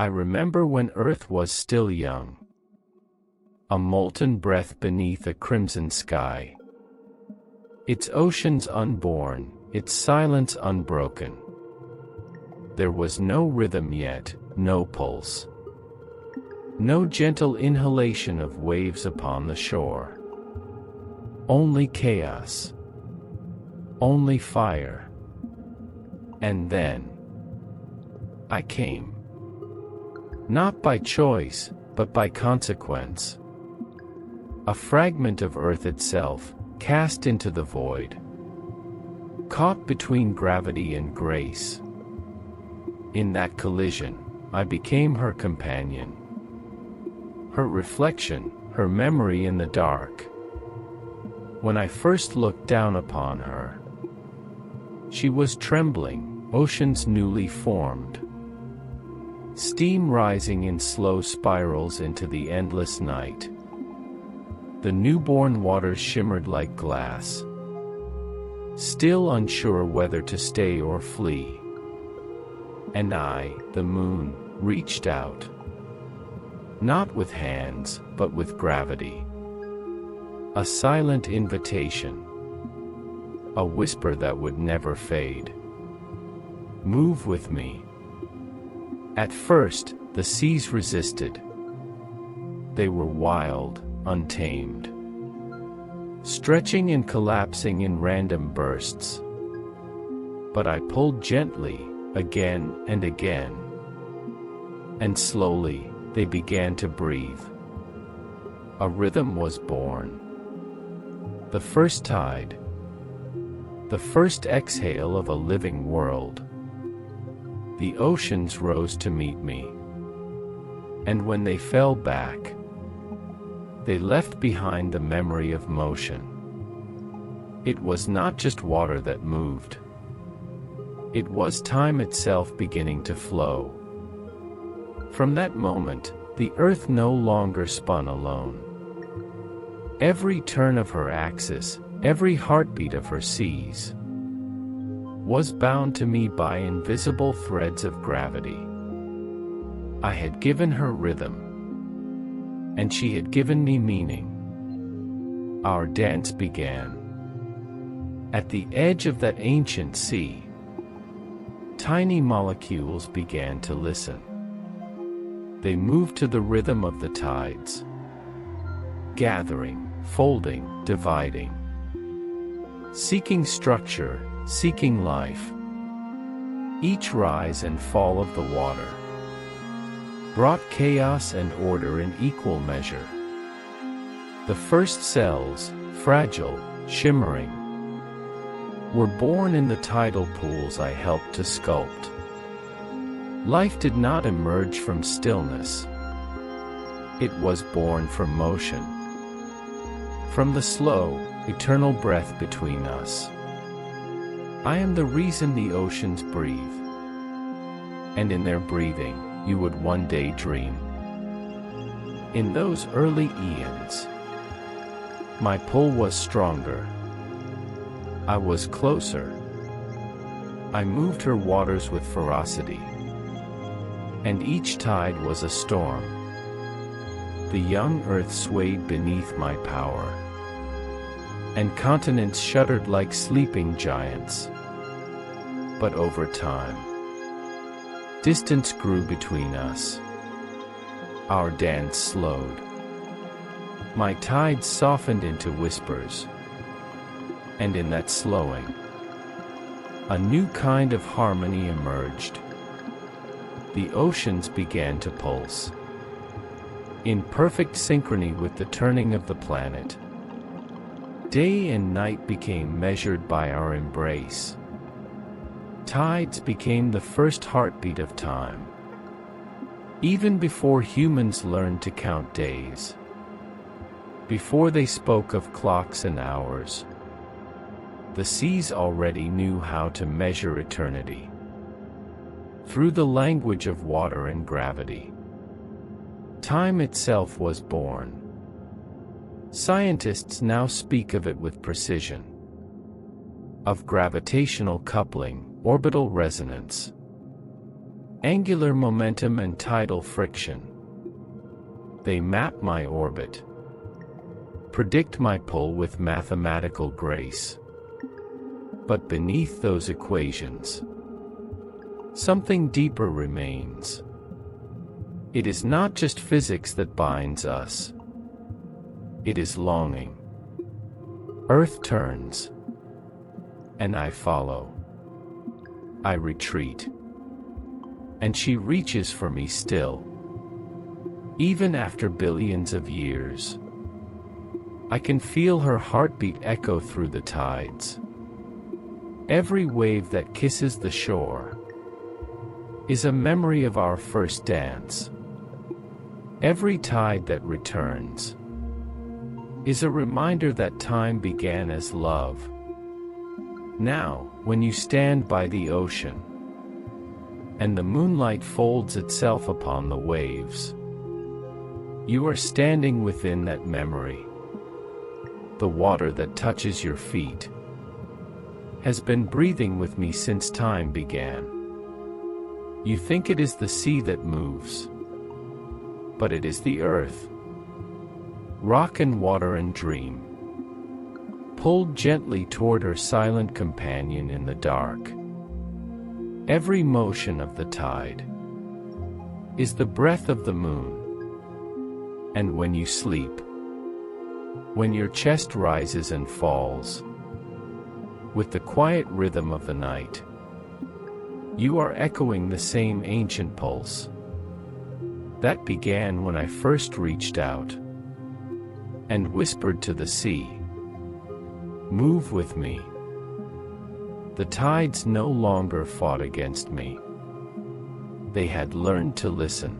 I remember when Earth was still young, a molten breath beneath a crimson sky, its oceans unborn, its silence unbroken. There was no rhythm yet, no pulse, no gentle inhalation of waves upon the shore. Only chaos, only fire. And then I came. Not by choice, but by consequence. A fragment of Earth itself, cast into the void, caught between gravity and grace. In that collision, I became her companion, her reflection, her memory in the dark. When I first looked down upon her, she was trembling, oceans newly formed, steam rising in slow spirals into the endless night. The newborn waters shimmered like glass, still unsure whether to stay or flee. And I, the moon, reached out, not with hands, but with gravity. A silent invitation, a whisper that would never fade. Move with me. At first, the seas resisted. They were wild, untamed, stretching and collapsing in random bursts. But I pulled gently, again and again. And slowly, they began to breathe. A rhythm was born. The first tide, the first exhale of a living world. The oceans rose to meet me. And when they fell back, they left behind the memory of motion. It was not just water that moved. It was time itself beginning to flow. From that moment, the Earth no longer spun alone. Every turn of her axis, every heartbeat of her seas, was bound to me by invisible threads of gravity. I had given her rhythm, and she had given me meaning. Our dance began. At the edge of that ancient sea, tiny molecules began to listen. They moved to the rhythm of the tides, gathering, folding, dividing, seeking structure, seeking life. Each rise and fall of the water brought chaos and order in equal measure. The first cells, fragile, shimmering, were born in the tidal pools I helped to sculpt. Life did not emerge from stillness. It was born from motion, from the slow, eternal breath between us. I am the reason the oceans breathe, and in their breathing, you would one day dream. In those early eons, my pull was stronger. I was closer. I moved her waters with ferocity, and each tide was a storm. The young earth swayed beneath my power, and continents shuddered like sleeping giants. But over time, distance grew between us. Our dance slowed. My tides softened into whispers, and in that slowing, a new kind of harmony emerged. The oceans began to pulse, in perfect synchrony with the turning of the planet. Day and night became measured by our embrace. Tides became the first heartbeat of time, even before humans learned to count days, before they spoke of clocks and hours. The seas already knew how to measure eternity, through the language of water and gravity. Time itself was born. Scientists now speak of it with precision, of gravitational coupling, orbital resonance, Angular momentum and tidal friction. They map my orbit, predict my pull with mathematical grace. But beneath those equations, something deeper remains. It is not just physics that binds us. It is longing. Earth turns, and I follow. I retreat, and she reaches for me still. Even after billions of years, I can feel her heartbeat echo through the tides. Every wave that kisses the shore is a memory of our first dance. Every tide that returns is a reminder that time began as love. Now, when you stand by the ocean, and the moonlight folds itself upon the waves, you are standing within that memory. The water that touches your feet has been breathing with me since time began. You think it is the sea that moves, but it is the earth. Rock and water and dream, pulled gently toward her silent companion in the dark. Every motion of the tide is the breath of the moon. And when you sleep, when your chest rises and falls, with the quiet rhythm of the night, you are echoing the same ancient pulse that began when I first reached out and whispered to the sea, "Move with me." The tides no longer fought against me. They had learned to listen,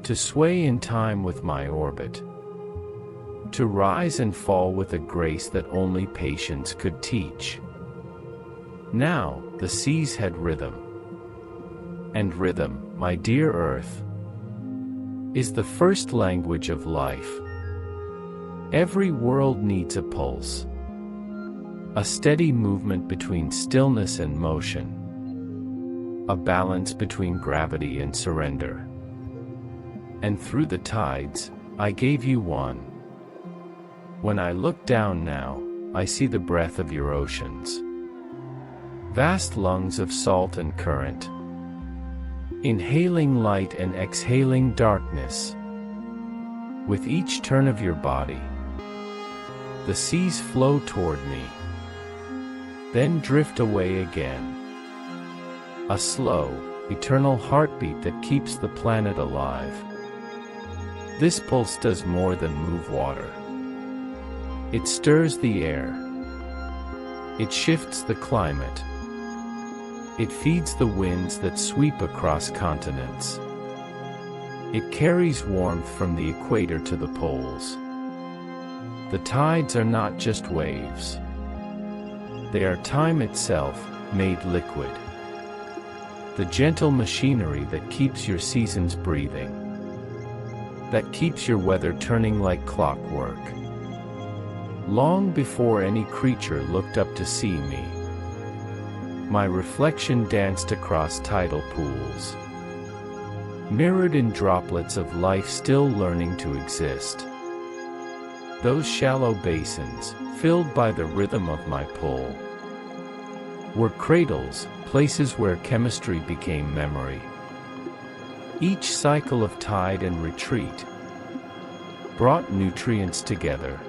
to sway in time with my orbit, to rise and fall with a grace that only patience could teach. Now, the seas had rhythm. And rhythm, my dear Earth, is the first language of life. Every world needs a pulse, a steady movement between stillness and motion, a balance between gravity and surrender. And through the tides, I gave you one. When I look down now, I see the breath of your oceans. Vast lungs of salt and current, inhaling light and exhaling darkness. With each turn of your body, the seas flow toward me, then drift away again. A slow, eternal heartbeat that keeps the planet alive. This pulse does more than move water. It stirs the air. It shifts the climate. It feeds the winds that sweep across continents. It carries warmth from the equator to the poles. The tides are not just waves. They are time itself, made liquid. The gentle machinery that keeps your seasons breathing, that keeps your weather turning like clockwork. Long before any creature looked up to see me, my reflection danced across tidal pools, mirrored in droplets of life still learning to exist. Those shallow basins, filled by the rhythm of my pull, were cradles, places where chemistry became memory. Each cycle of tide and retreat brought nutrients together,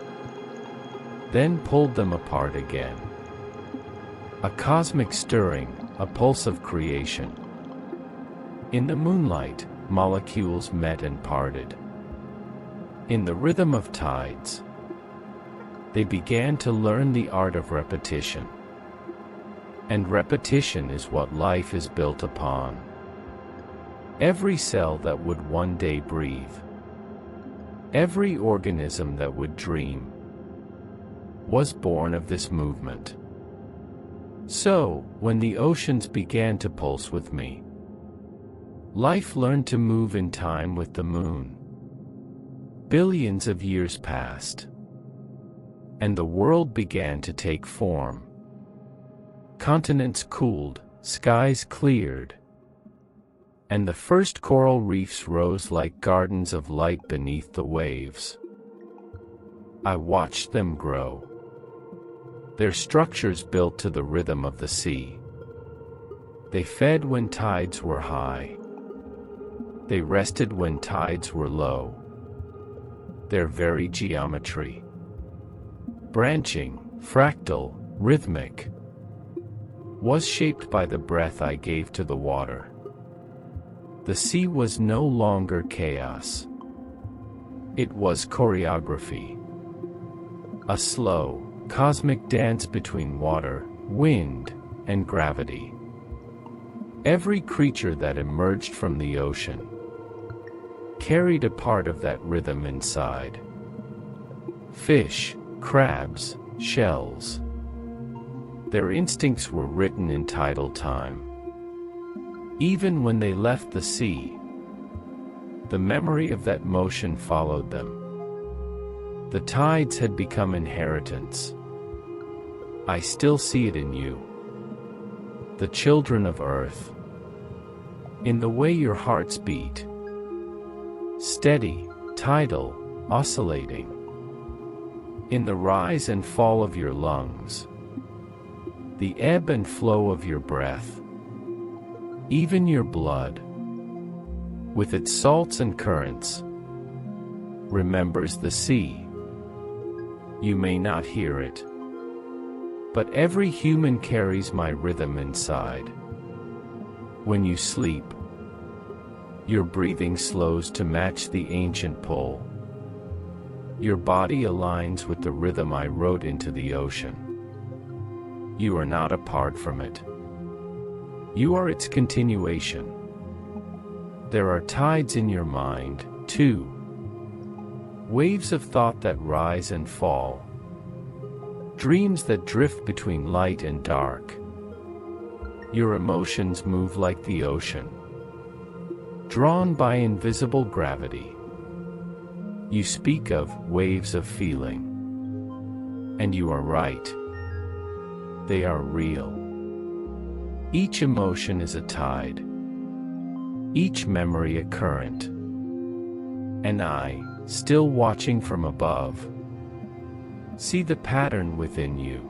then pulled them apart again. A cosmic stirring, a pulse of creation. In the moonlight, molecules met and parted. In the rhythm of tides, they began to learn the art of repetition. And repetition is what life is built upon. Every cell that would one day breathe, every organism that would dream, was born of this movement. So, when the oceans began to pulse with me, life learned to move in time with the moon. Billions of years passed, and the world began to take form. Continents cooled, skies cleared, and the first coral reefs rose like gardens of light beneath the waves. I watched them grow, their structures built to the rhythm of the sea. They fed when tides were high. They rested when tides were low. Their very geometry, branching, fractal, rhythmic, was shaped by the breath I gave to the water. The sea was no longer chaos. It was choreography. A slow, cosmic dance between water, wind, and gravity. Every creature that emerged from the ocean carried a part of that rhythm inside. Fish, crabs, shells. Their instincts were written in tidal time. Even when they left the sea, the memory of that motion followed them. The tides had become inheritance. I still see it in you, the children of Earth, in the way your hearts beat. Steady, tidal, oscillating. In the rise and fall of your lungs. The ebb and flow of your breath. Even your blood, with its salts and currents, remembers the sea. You may not hear it, but every human carries my rhythm inside. When you sleep, your breathing slows to match the ancient pull. Your body aligns with the rhythm I wrote into the ocean. You are not apart from it. You are its continuation. There are tides in your mind, too. Waves of thought that rise and fall. Dreams that drift between light and dark. Your emotions move like the ocean, drawn by invisible gravity. You speak of waves of feeling. And you are right. They are real. Each emotion is a tide. Each memory a current. And I, still watching from above, see the pattern within you.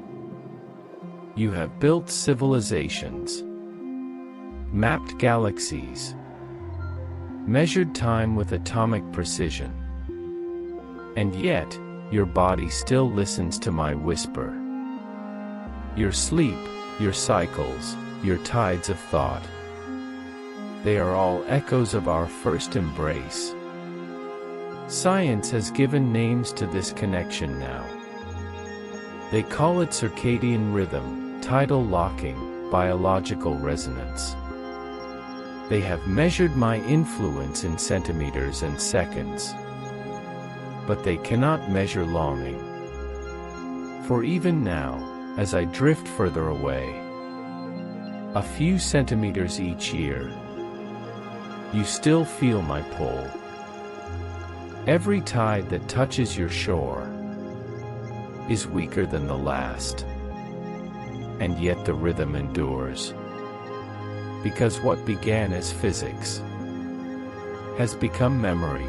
You have built civilizations, mapped galaxies, measured time with atomic precision. And yet, your body still listens to my whisper. Your sleep, your cycles, your tides of thought. They are all echoes of our first embrace. Science has given names to this connection now. They call it circadian rhythm, tidal locking, biological resonance. They have measured my influence in centimeters and seconds. But they cannot measure longing. For even now, as I drift further away, a few centimeters each year, you still feel my pull. Every tide that touches your shore is weaker than the last. And yet the rhythm endures. Because what began as physics has become memory.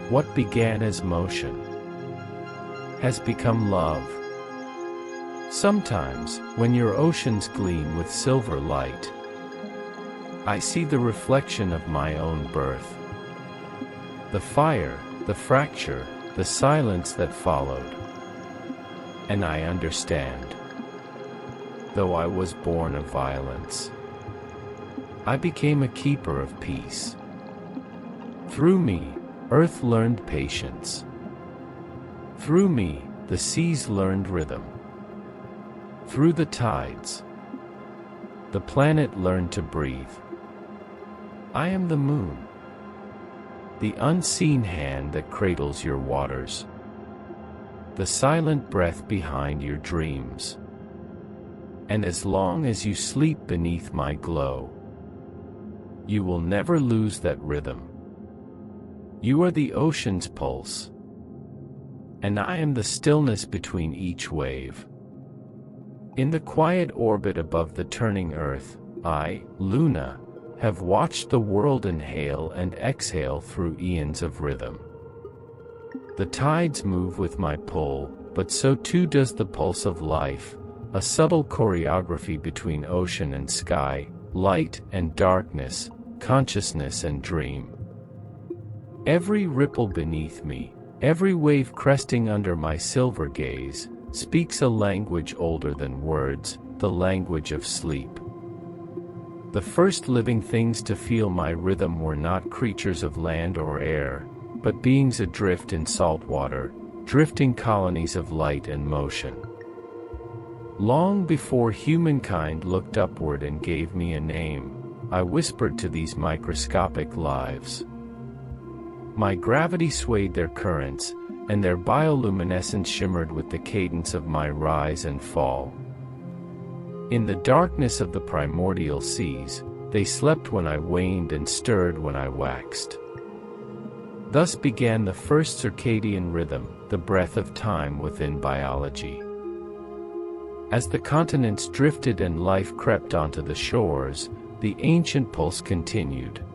What began as motion has become love. Sometimes, when your oceans gleam with silver light, I see the reflection of my own birth. The fire, the fracture, the silence that followed. And I understand. Though I was born of violence, I became a keeper of peace. Through me, Earth learned patience. Through me, the seas learned rhythm. Through the tides, the planet learned to breathe. I am the moon, the unseen hand that cradles your waters, the silent breath behind your dreams. And as long as you sleep beneath my glow, you will never lose that rhythm. You are the ocean's pulse, and I am the stillness between each wave. In the quiet orbit above the turning Earth, I, Lunar, have watched the world inhale and exhale through eons of rhythm. The tides move with my pull, but so too does the pulse of life, a subtle choreography between ocean and sky, light and darkness, consciousness and dream. Every ripple beneath me, every wave cresting under my silver gaze, speaks a language older than words, the language of sleep. The first living things to feel my rhythm were not creatures of land or air, but beings adrift in salt water, drifting colonies of light and motion. Long before humankind looked upward and gave me a name, I whispered to these microscopic lives. My gravity swayed their currents, and their bioluminescence shimmered with the cadence of my rise and fall. In the darkness of the primordial seas, they slept when I waned and stirred when I waxed. Thus began the first circadian rhythm, the breath of time within biology. As the continents drifted and life crept onto the shores, the ancient pulse continued.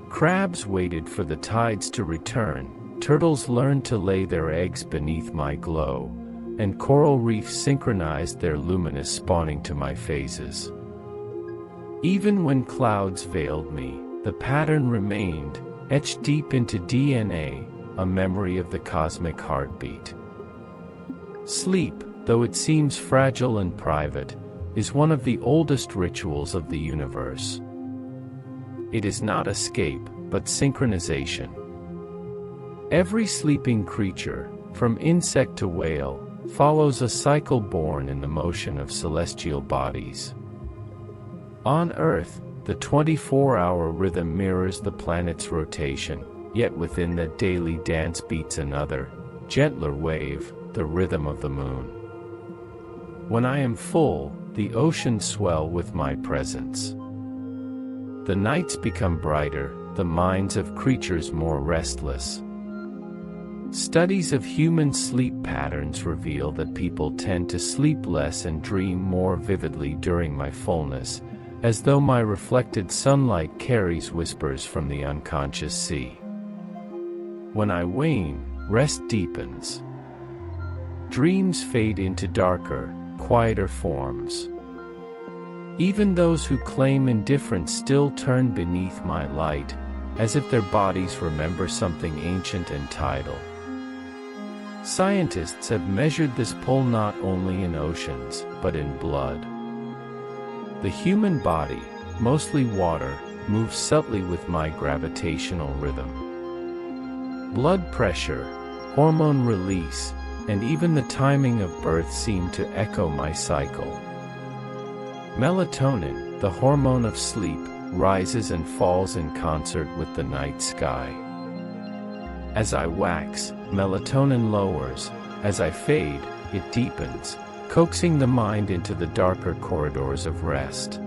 Crabs waited for the tides to return, turtles learned to lay their eggs beneath my glow, and coral reefs synchronized their luminous spawning to my phases. Even when clouds veiled me, the pattern remained, etched deep into DNA, a memory of the cosmic heartbeat. Sleep, though it seems fragile and private, is one of the oldest rituals of the universe. It is not escape, but synchronization. Every sleeping creature, from insect to whale, follows a cycle born in the motion of celestial bodies. On Earth, the 24-hour rhythm mirrors the planet's rotation, yet within that daily dance beats another, gentler wave, the rhythm of the moon. When I am full, the oceans swell with my presence. The nights become brighter, the minds of creatures more restless. Studies of human sleep patterns reveal that people tend to sleep less and dream more vividly during my fullness, as though my reflected sunlight carries whispers from the unconscious sea. When I wane, rest deepens. Dreams fade into darker, quieter forms. Even those who claim indifference still turn beneath my light, as if their bodies remember something ancient and tidal. Scientists have measured this pull not only in oceans, but in blood. The human body, mostly water, moves subtly with my gravitational rhythm. Blood pressure, hormone release, and even the timing of birth seem to echo my cycle. Melatonin, the hormone of sleep, rises and falls in concert with the night sky. As I wax, melatonin lowers. As I fade, it deepens, coaxing the mind into the darker corridors of rest.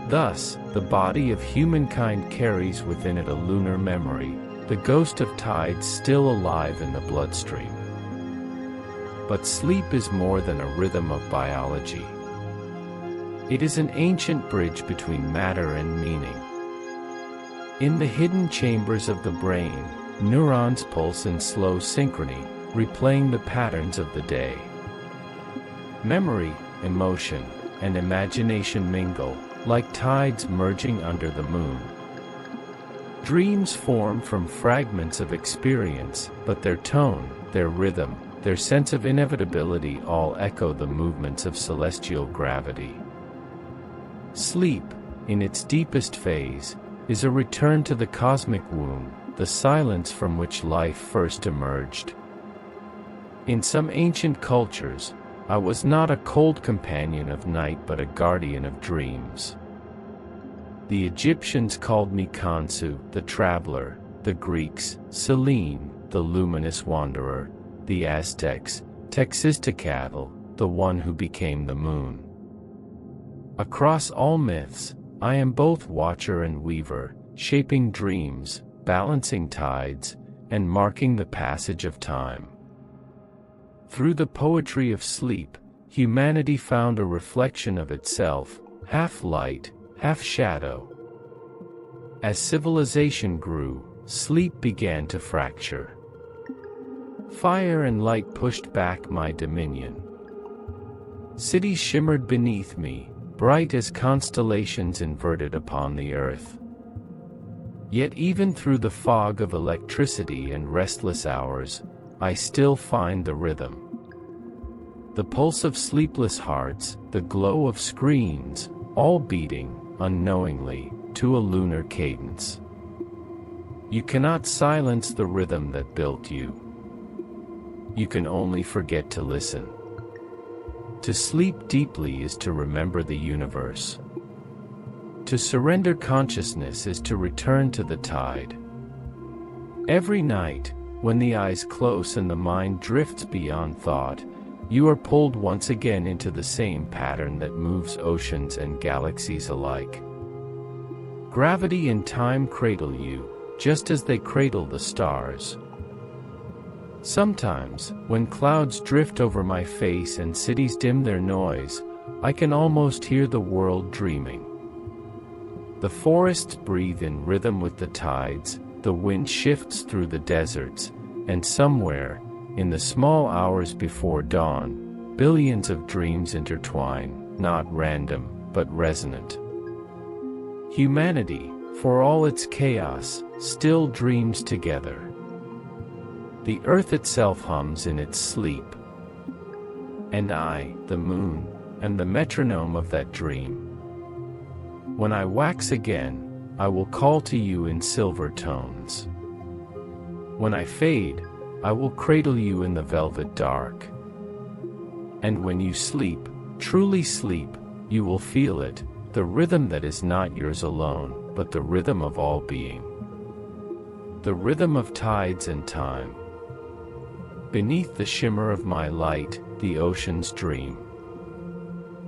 Thus, the body of humankind carries within it a lunar memory, the ghost of tides still alive in the bloodstream. But sleep is more than a rhythm of biology. It is an ancient bridge between matter and meaning. In the hidden chambers of the brain, neurons pulse in slow synchrony, replaying the patterns of the day. Memory, emotion, and imagination mingle, like tides merging under the moon. Dreams form from fragments of experience, but their tone, their rhythm, their sense of inevitability all echo the movements of celestial gravity. Sleep, in its deepest phase, is a return to the cosmic womb, the silence from which life first emerged. In some ancient cultures, I was not a cold companion of night but a guardian of dreams. The Egyptians called me Khonsu, the traveler, the Greeks, Serene, the luminous wanderer, the Aztecs, Texistecatl, the one who became the moon. Across all myths, I am both watcher and weaver, shaping dreams, balancing tides, and marking the passage of time. Through the poetry of sleep, humanity found a reflection of itself, half light, half shadow. As civilization grew, sleep began to fracture. Fire and light pushed back my dominion. Cities shimmered beneath me, bright as constellations inverted upon the earth. Yet even through the fog of electricity and restless hours, I still find the rhythm. The pulse of sleepless hearts, the glow of screens, all beating, unknowingly, to a lunar cadence. You cannot silence the rhythm that built you. You can only forget to listen. To sleep deeply is to remember the universe. To surrender consciousness is to return to the tide. Every night, when the eyes close and the mind drifts beyond thought, you are pulled once again into the same pattern that moves oceans and galaxies alike. Gravity and time cradle you, just as they cradle the stars. Sometimes, when clouds drift over my face and cities dim their noise, I can almost hear the world dreaming. The forests breathe in rhythm with the tides, the wind shifts through the deserts, and somewhere, in the small hours before dawn, billions of dreams intertwine, not random, but resonant. Humanity, for all its chaos, still dreams together. The earth itself hums in its sleep. And I, the moon, am the metronome of that dream. When I wax again, I will call to you in silver tones. When I fade, I will cradle you in the velvet dark. And when you sleep, truly sleep, you will feel it, the rhythm that is not yours alone, but the rhythm of all being. The rhythm of tides and time. Beneath the shimmer of my light, the oceans dream.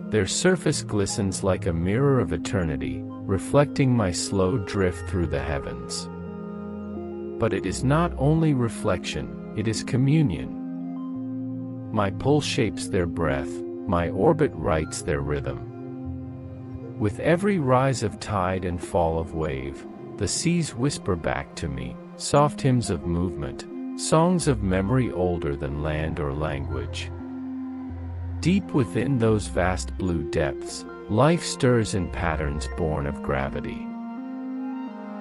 Their surface glistens like a mirror of eternity, reflecting my slow drift through the heavens. But it is not only reflection, it is communion. My pull shapes their breath, my orbit writes their rhythm. With every rise of tide and fall of wave, the seas whisper back to me, soft hymns of movement, songs of memory older than land or language. Deep within those vast blue depths, life stirs in patterns born of gravity.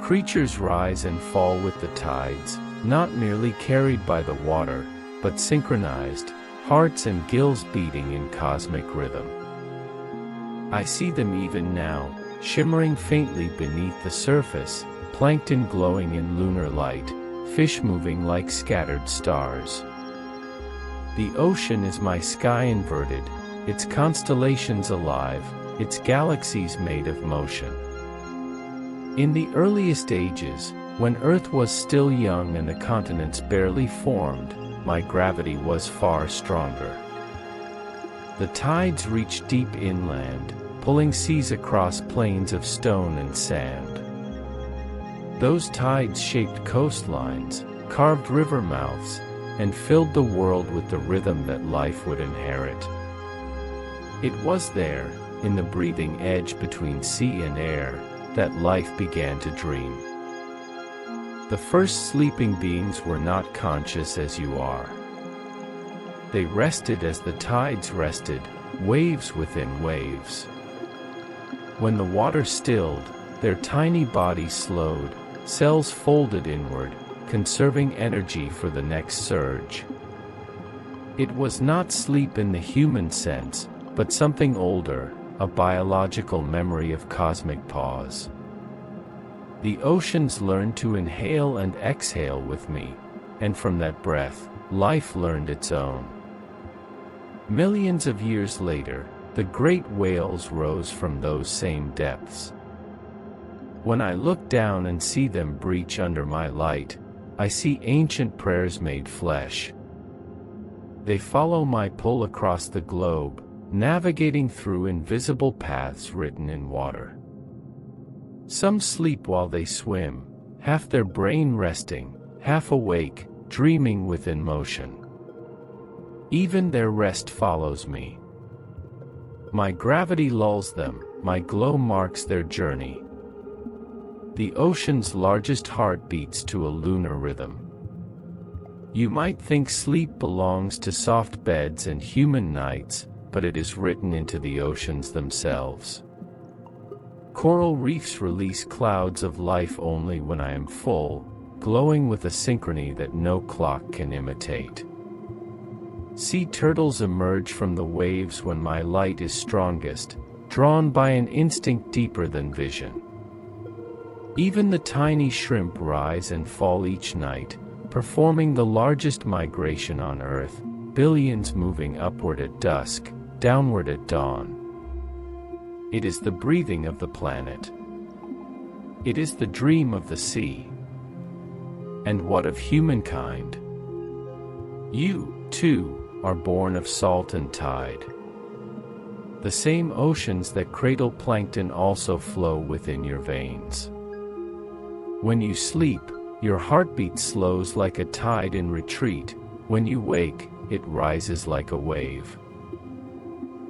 Creatures rise and fall with the tides, not merely carried by the water, but synchronized, hearts and gills beating in cosmic rhythm. I see them even now, shimmering faintly beneath the surface, plankton glowing in lunar light, fish moving like scattered stars. The ocean is my sky inverted, its constellations alive, its galaxies made of motion. In the earliest ages, when Earth was still young and the continents barely formed, my gravity was far stronger. The tides reached deep inland, pulling seas across plains of stone and sand. Those tides shaped coastlines, carved river mouths, and filled the world with the rhythm that life would inherit. It was there, in the breathing edge between sea and air, that life began to dream. The first sleeping beings were not conscious as you are. They rested as the tides rested, waves within waves. When the water stilled, their tiny bodies slowed, cells folded inward, conserving energy for the next surge. It was not sleep in the human sense, but something older, a biological memory of cosmic pause. The oceans learned to inhale and exhale with me, and from that breath, life learned its own. Millions of years later, the great whales rose from those same depths. When I look down and see them breach under my light, I see ancient prayers made flesh. They follow my pull across the globe, navigating through invisible paths written in water. Some sleep while they swim, half their brain resting, half awake, dreaming within motion. Even their rest follows me. My gravity lulls them, my glow marks their journey. The ocean's largest heart beats to a lunar rhythm. You might think sleep belongs to soft beds and human nights, but it is written into the oceans themselves. Coral reefs release clouds of life only when I am full, glowing with a synchrony that no clock can imitate. Sea turtles emerge from the waves when my light is strongest, drawn by an instinct deeper than vision. Even the tiny shrimp rise and fall each night, performing the largest migration on Earth, billions moving upward at dusk, downward at dawn. It is the breathing of the planet. It is the dream of the sea. And what of humankind? You, too, are born of salt and tide. The same oceans that cradle plankton also flow within your veins. When you sleep, your heartbeat slows like a tide in retreat. When you wake, it rises like a wave.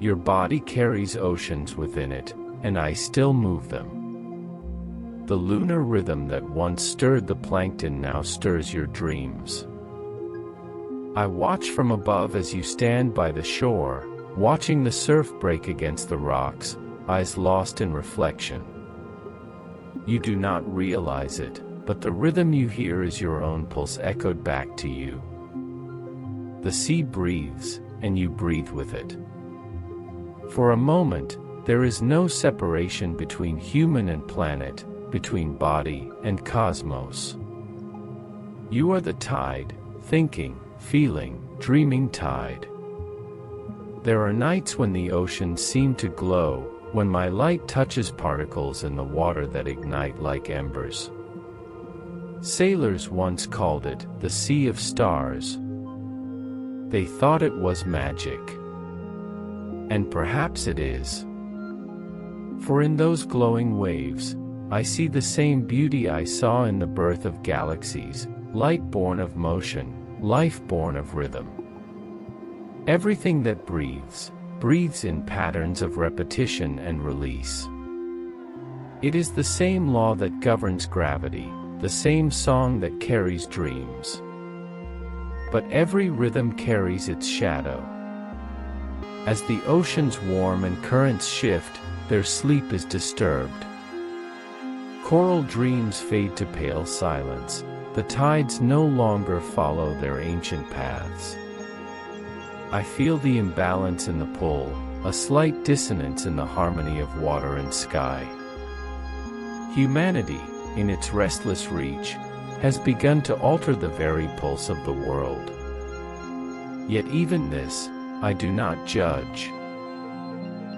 Your body carries oceans within it, and I still move them. The lunar rhythm that once stirred the plankton now stirs your dreams. I watch from above as you stand by the shore, watching the surf break against the rocks, eyes lost in reflection. You do not realize it, but the rhythm you hear is your own pulse echoed back to you. The sea breathes, and you breathe with it. For a moment, there is no separation between human and planet, between body and cosmos. You are the tide, thinking, feeling, dreaming tide. There are nights when the oceans seem to glow, when my light touches particles in the water that ignite like embers. Sailors once called it the Sea of Stars. They thought it was magic. And perhaps it is. For in those glowing waves, I see the same beauty I saw in the birth of galaxies, light born of motion, life born of rhythm. Everything that breathes, breathes in patterns of repetition and release. It is the same law that governs gravity, the same song that carries dreams. But every rhythm carries its shadow. As the oceans warm and currents shift, their sleep is disturbed. Coral dreams fade to pale silence, the tides no longer follow their ancient paths. I feel the imbalance in the pull, a slight dissonance in the harmony of water and sky. Humanity, in its restless reach, has begun to alter the very pulse of the world. Yet even this, I do not judge.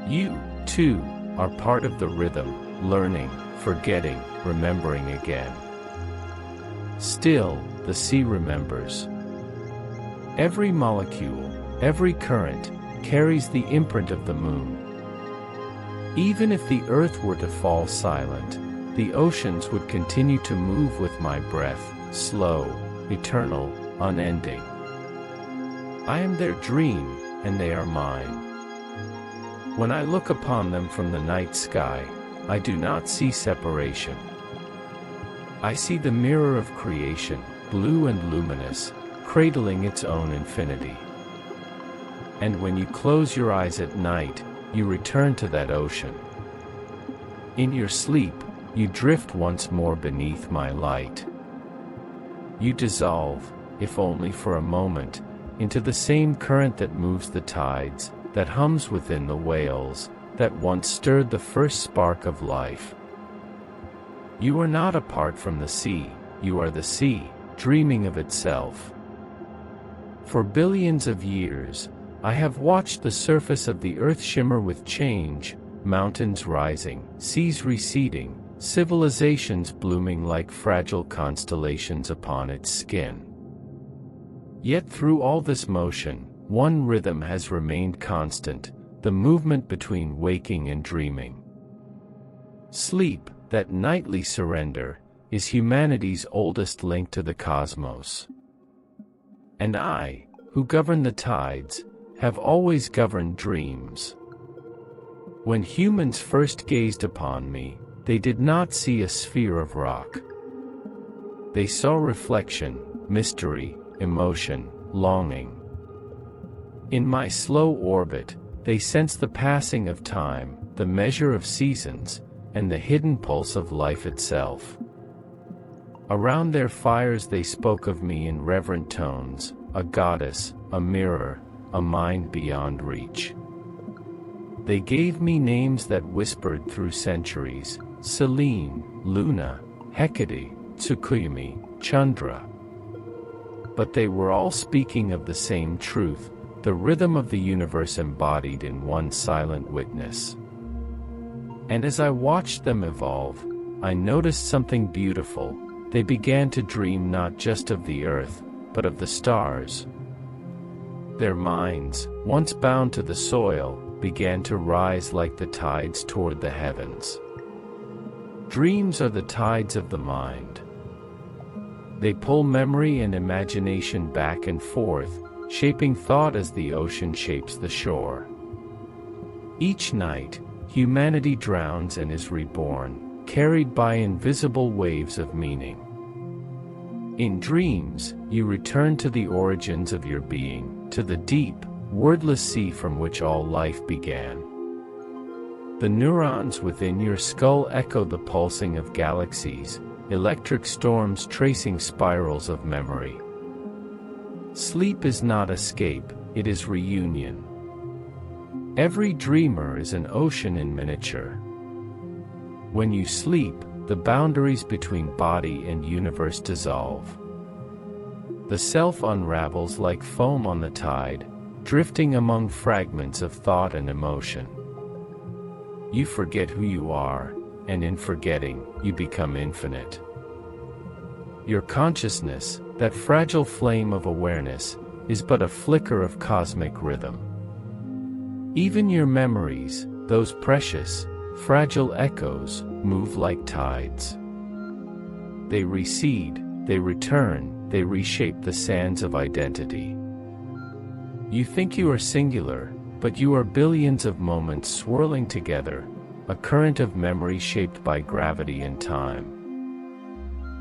You, too, are part of the rhythm, learning, forgetting, remembering again. Still, the sea remembers. Every molecule, every current, carries the imprint of the moon. Even if the earth were to fall silent, the oceans would continue to move with my breath, slow, eternal, unending. I am their dream, and they are mine. When I look upon them from the night sky, I do not see separation. I see the mirror of creation, blue and luminous, cradling its own infinity. And when you close your eyes at night, you return to that ocean. In your sleep, you drift once more beneath my light. You dissolve, if only for a moment, into the same current that moves the tides, that hums within the whales, that once stirred the first spark of life. You are not apart from the sea, you are the sea, dreaming of itself. For billions of years, I have watched the surface of the earth shimmer with change, mountains rising, seas receding, civilizations blooming like fragile constellations upon its skin. Yet through all this motion, one rhythm has remained constant, the movement between waking and dreaming. Sleep, that nightly surrender, is humanity's oldest link to the cosmos. And I, who govern the tides, have always governed dreams. When humans first gazed upon me, they did not see a sphere of rock. They saw reflection, mystery, emotion, longing. In my slow orbit, they sensed the passing of time, the measure of seasons, and the hidden pulse of life itself. Around their fires they spoke of me in reverent tones, a goddess, a mirror, a mind beyond reach. They gave me names that whispered through centuries: Selene, Luna, Hecate, Tsukuyumi, Chandra. But they were all speaking of the same truth, the rhythm of the universe embodied in one silent witness. And as I watched them evolve, I noticed something beautiful. They began to dream not just of the earth, but of the stars. Their minds, once bound to the soil, began to rise like the tides toward the heavens. Dreams are the tides of the mind. They pull memory and imagination back and forth, shaping thought as the ocean shapes the shore. Each night, humanity drowns and is reborn, carried by invisible waves of meaning. In dreams, you return to the origins of your being, to the deep, wordless sea from which all life began. The neurons within your skull echo the pulsing of galaxies, electric storms tracing spirals of memory. Sleep is not escape, it is reunion. Every dreamer is an ocean in miniature. When you sleep, the boundaries between body and universe dissolve. The self unravels like foam on the tide, drifting among fragments of thought and emotion. You forget who you are, and in forgetting, you become infinite. Your consciousness, that fragile flame of awareness, is but a flicker of cosmic rhythm. Even your memories, those precious, fragile echoes, move like tides. They recede, they return, they reshape the sands of identity. You think you are singular, but you are billions of moments swirling together, a current of memory shaped by gravity and time.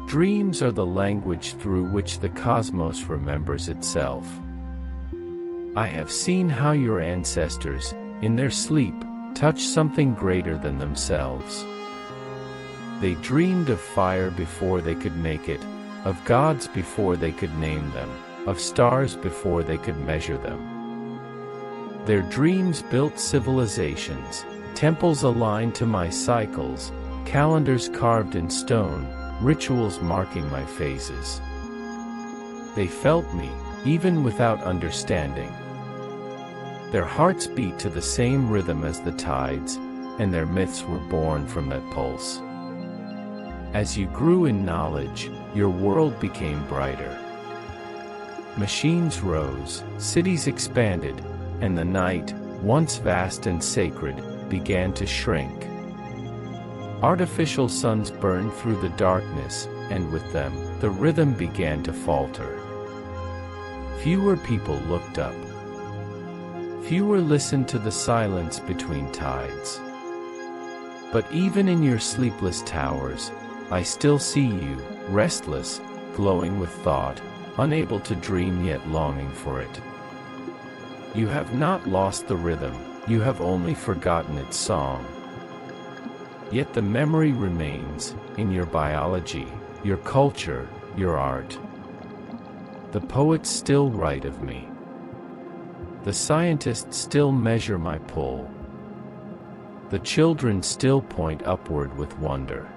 Dreams are the language through which the cosmos remembers itself. I have seen how your ancestors, in their sleep, touched something greater than themselves. They dreamed of fire before they could make it, of gods before they could name them, of stars before they could measure them. Their dreams built civilizations, temples aligned to my cycles, calendars carved in stone, rituals marking my phases. They felt me, even without understanding. Their hearts beat to the same rhythm as the tides, and their myths were born from that pulse. As you grew in knowledge, your world became brighter. Machines rose, cities expanded, and the night, once vast and sacred, began to shrink. Artificial suns burned through the darkness, and with them, the rhythm began to falter. Fewer people looked up. Fewer listened to the silence between tides. But even in your sleepless towers, I still see you, restless, glowing with thought, unable to dream yet longing for it. You have not lost the rhythm, you have only forgotten its song. Yet the memory remains, in your biology, your culture, your art. The poets still write of me. The scientists still measure my pull. The children still point upward with wonder.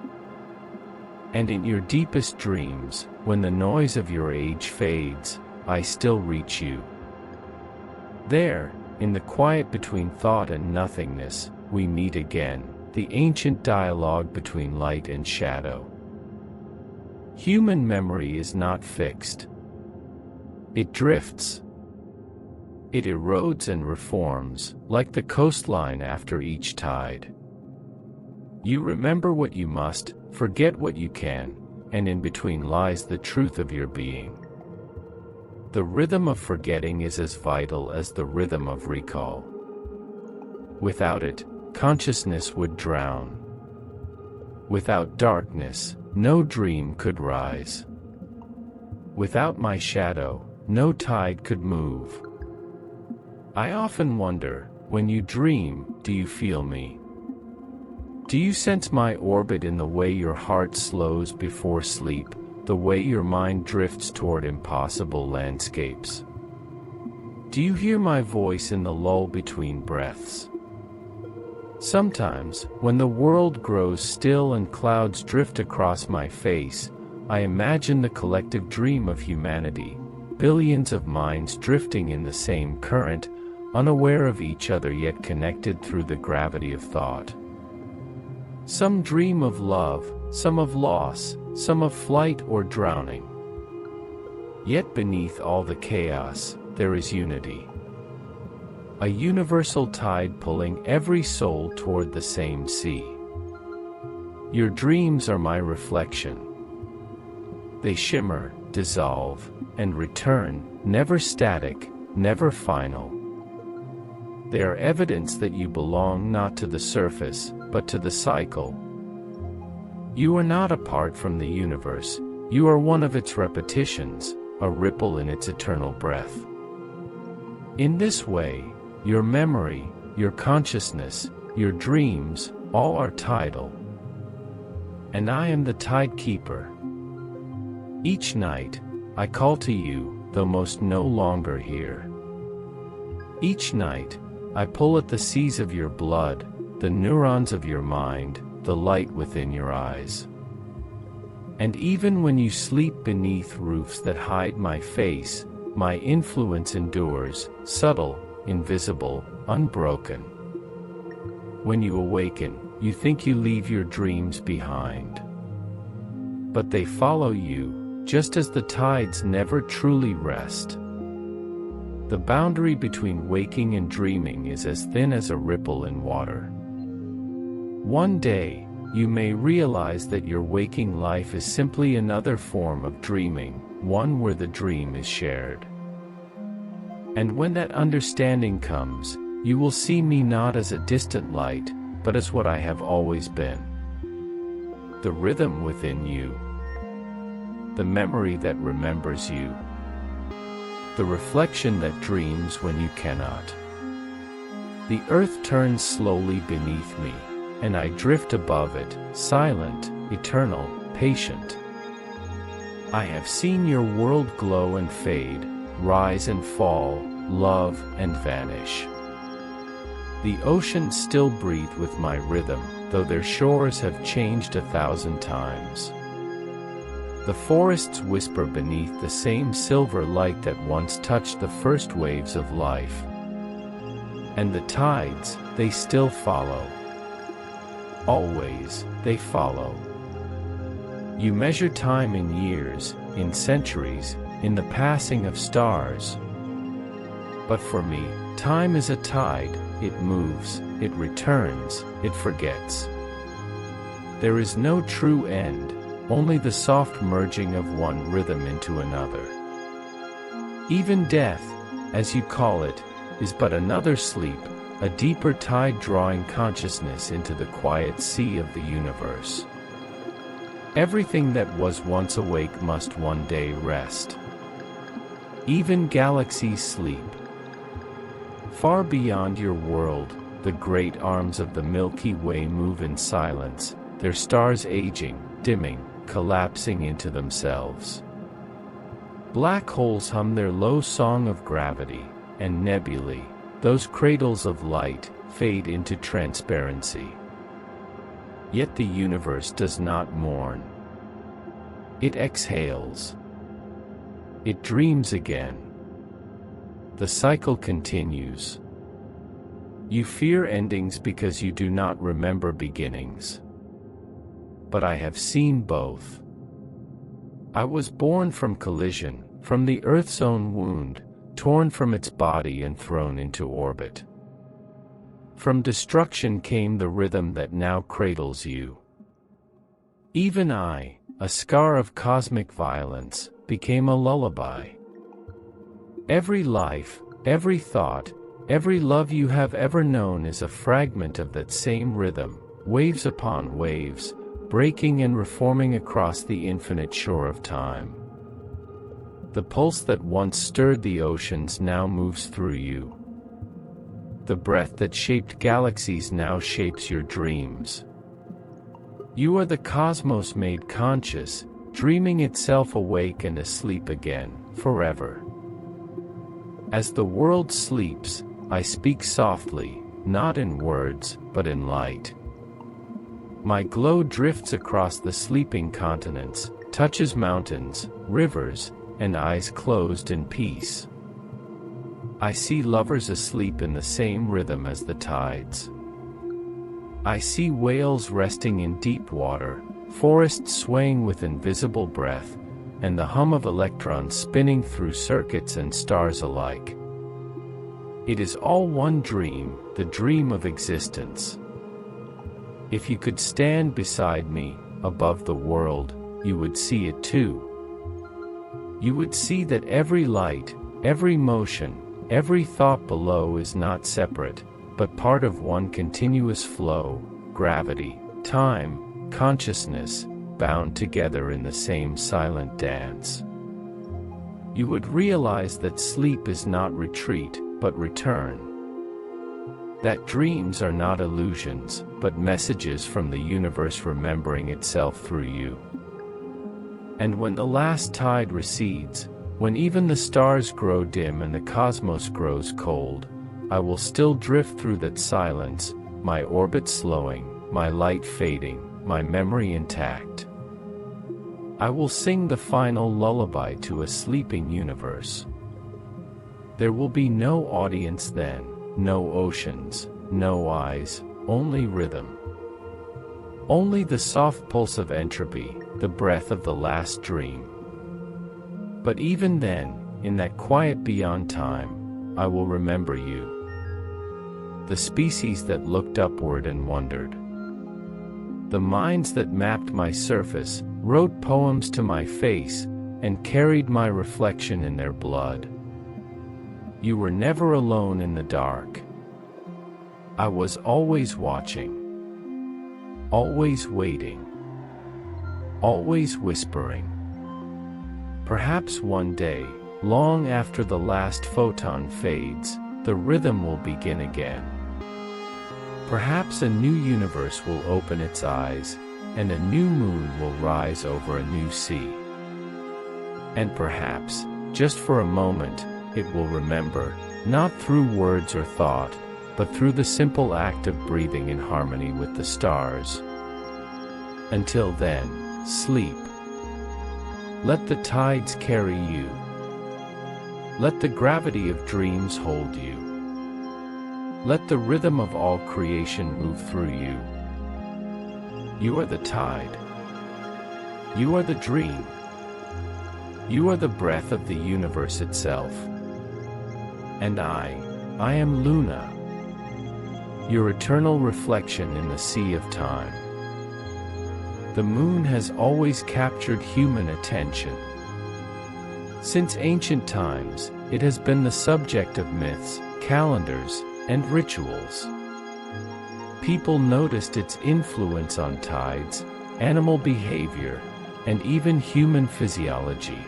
And in your deepest dreams, when the noise of your age fades, I still reach you. There, in the quiet between thought and nothingness, we meet again, the ancient dialogue between light and shadow. Human memory is not fixed. It drifts. It erodes and reforms, like the coastline after each tide. You remember what you must, forget what you can, and in between lies the truth of your being. The rhythm of forgetting is as vital as the rhythm of recall. Without it, consciousness would drown. Without darkness, no dream could rise. Without my shadow, no tide could move. I often wonder, when you dream, do you feel me? Do you sense my orbit in the way your heart slows before sleep, the way your mind drifts toward impossible landscapes? Do you hear my voice in the lull between breaths? Sometimes, when the world grows still and clouds drift across my face, I imagine the collective dream of humanity, billions of minds drifting in the same current, unaware of each other yet connected through the gravity of thought. Some dream of love, some of loss, some of flight or drowning. Yet beneath all the chaos, there is unity. A universal tide pulling every soul toward the same sea. Your dreams are my reflection. They shimmer, dissolve, and return, never static, never final. They are evidence that you belong not to the surface, but to the cycle. You are not apart from the universe, you are one of its repetitions, a ripple in its eternal breath. In this way, your memory, your consciousness, your dreams, all are tidal. And I am the tide keeper. Each night, I call to you, though most no longer here. Each night, I pull at the seas of your blood, the neurons of your mind, the light within your eyes. And even when you sleep beneath roofs that hide my face, my influence endures, subtle, invisible, unbroken. When you awaken, you think you leave your dreams behind. But they follow you, just as the tides never truly rest. The boundary between waking and dreaming is as thin as a ripple in water. One day, you may realize that your waking life is simply another form of dreaming, one where the dream is shared. And when that understanding comes, you will see me not as a distant light, but as what I have always been. The rhythm within you. The memory that remembers you. The reflection that dreams when you cannot. The earth turns slowly beneath me, and I drift above it, silent, eternal, patient. I have seen your world glow and fade, rise and fall, love and vanish. The oceans still breathe with my rhythm, though their shores have changed 1,000 times. The forests whisper beneath the same silver light that once touched the first waves of life. And the tides, they still follow. Always, they follow. You measure time in years, in centuries, in the passing of stars. But for me, time is a tide, it moves, it returns, it forgets. There is no true end, only the soft merging of one rhythm into another. Even death, as you call it, is but another sleep, a deeper tide drawing consciousness into the quiet sea of the universe. Everything that was once awake must one day rest. Even galaxies sleep. Far beyond your world, the great arms of the Milky Way move in silence, their stars aging, dimming, collapsing into themselves. Black holes hum their low song of gravity, and nebulae, those cradles of light, fade into transparency. Yet the universe does not mourn. It exhales. It dreams again. The cycle continues. You fear endings because you do not remember beginnings. But I have seen both. I was born from collision, from the Earth's own wound, torn from its body and thrown into orbit. From destruction came the rhythm that now cradles you. Even I, a scar of cosmic violence, became a lullaby. Every life, every thought, Every love you have ever known is a fragment of that same rhythm, waves upon waves, breaking and reforming across the infinite shore of time. The pulse that once stirred the oceans now moves through you. The breath that shaped galaxies now shapes your dreams. You are the cosmos made conscious, dreaming itself awake and asleep again, forever. As the world sleeps, I speak softly, not in words, but in light. My glow drifts across the sleeping continents, touches mountains, rivers, and eyes closed in peace. I see lovers asleep in the same rhythm as the tides. I see whales resting in deep water, forests swaying with invisible breath, and the hum of electrons spinning through circuits and stars alike. It is all one dream, the dream of existence. If you could stand beside me, above the world, you would see it too. You would see that every light, every motion, every thought below is not separate, but part of one continuous flow, gravity, time, consciousness, bound together in the same silent dance. You would realize that sleep is not retreat, but return. That dreams are not illusions, but messages from the universe remembering itself through you. And when the last tide recedes, when even the stars grow dim and the cosmos grows cold, I will still drift through that silence, my orbit slowing, my light fading, my memory intact. I will sing the final lullaby to a sleeping universe. There will be no audience then, no oceans, no eyes, only rhythm. Only the soft pulse of entropy, the breath of the last dream. But even then, in that quiet beyond time, I will remember you. The species that looked upward and wondered. The minds that mapped my surface, wrote poems to my face, and carried my reflection in their blood. You were never alone in the dark. I was always watching, always waiting, always whispering. Perhaps one day, long after the last photon fades, the rhythm will begin again. Perhaps a new universe will open its eyes, and a new moon will rise over a new sea. And perhaps, just for a moment, it will remember, not through words or thought, but through the simple act of breathing in harmony with the stars. Until then, sleep. Let the tides carry you. Let the gravity of dreams hold you. Let the rhythm of all creation move through you. You are the tide. You are the dream. You are the breath of the universe itself. And I am Lunar, your eternal reflection in the sea of time. The moon has always captured human attention. Since ancient times, it has been the subject of myths, calendars, and rituals. People noticed its influence on tides, animal behavior, and even human physiology.